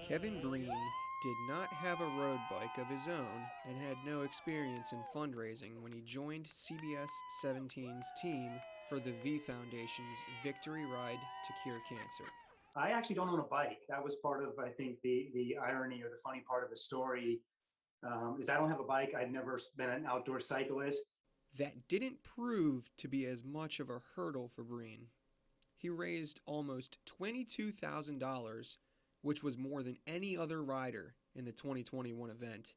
Kevin Breen did not have a road bike of his own and had no experience in fundraising when he joined CBS 17's team for the V Foundation's Victory Ride to Cure Cancer. I actually don't own a bike. That was part of, I think, the irony or the funny part of the story, is I don't have a bike. I've never been an outdoor cyclist. That didn't prove to be as much of a hurdle for Breen. He raised almost $22,000, which was more than any other rider in the 2021 event,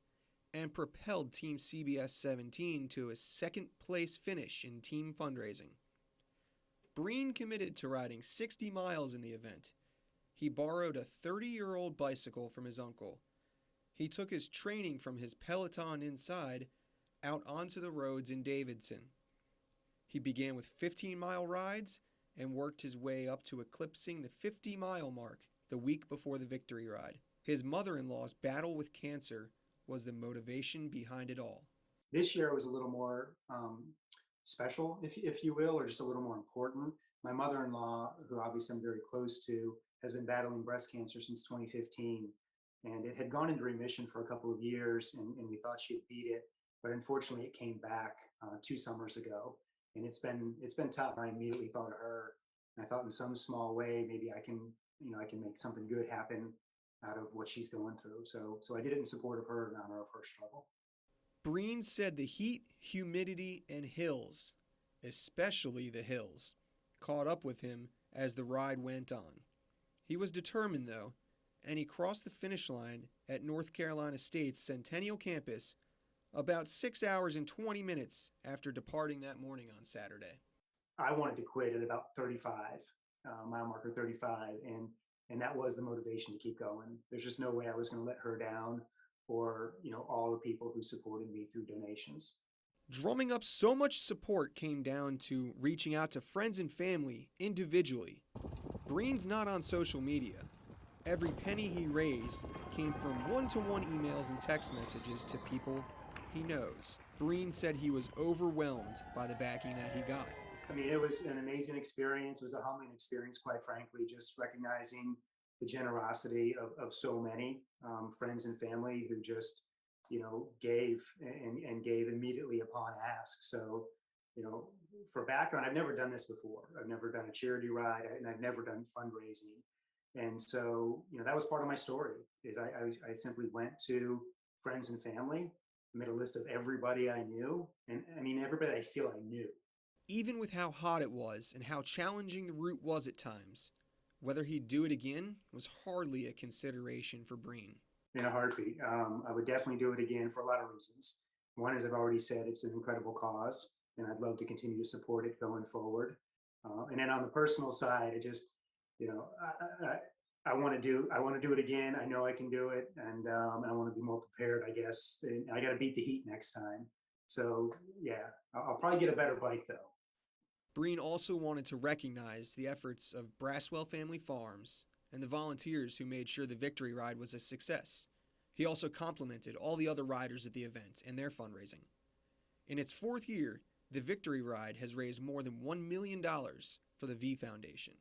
and propelled Team CBS 17 to a second-place finish in team fundraising. Breen committed to riding 60 miles in the event. He borrowed a 30-year-old bicycle from his uncle. He took his training from his Peloton inside out onto the roads in Davidson. He began with 15-mile rides and worked his way up to eclipsing the 50-mile mark the week before the Victory Ride. His mother-in-law's battle with cancer was the motivation behind it all. This year was a little more special, if you will, or just a little more important. My mother-in-law, who obviously I'm very close to, has been battling breast cancer since 2015. And it had gone into remission for a couple of years, and we thought she'd beat it. But unfortunately, it came back 2 summers ago. And it's been tough. I immediately thought of her. And I thought in some small way, maybe I can make something good happen out of what she's going through. So I did it in support of her and on her first struggle. Breen said the heat, humidity, and hills, especially the hills, caught up with him as the ride went on. He was determined, though, and he crossed the finish line at North Carolina State's Centennial campus about 6 hours and 20 minutes after departing that morning on Saturday. I wanted to quit at about 35, mile marker 35, and that was the motivation to keep going. There's just no way I was going to let her down, or all the people who supported me through donations. Drumming up so much support came down to reaching out to friends and family individually. Breen's not on social media. Every penny he raised came from one-to-one emails and text messages to people he knows. Breen said he was overwhelmed by the backing that he got. I mean, it was an amazing experience. It was a humbling experience, quite frankly, just recognizing the generosity of so many friends and family who just, gave and gave immediately upon ask. So, for background, I've never done this before. I've never done a charity ride, and I've never done fundraising. And so, that was part of my story. Is I simply went to friends and family, made a list of everybody I knew, and I mean everybody I feel I knew. Even with how hot it was and how challenging the route was at times, whether he'd do it again was hardly a consideration for Breen. In a heartbeat. I would definitely do it again for a lot of reasons. One, as I've already said, it's an incredible cause, and I'd love to continue to support it going forward. And then on the personal side, I just, I want to do it again. I know I can do it, and I want to be more prepared, I guess. And I got to beat the heat next time. So yeah, I'll probably get a better bike though. Breen also wanted to recognize the efforts of Braswell Family Farms and the volunteers who made sure the Victory Ride was a success. He also complimented all the other riders at the event and their fundraising. In its 4th year, the Victory Ride has raised more than $1 million for the V Foundation.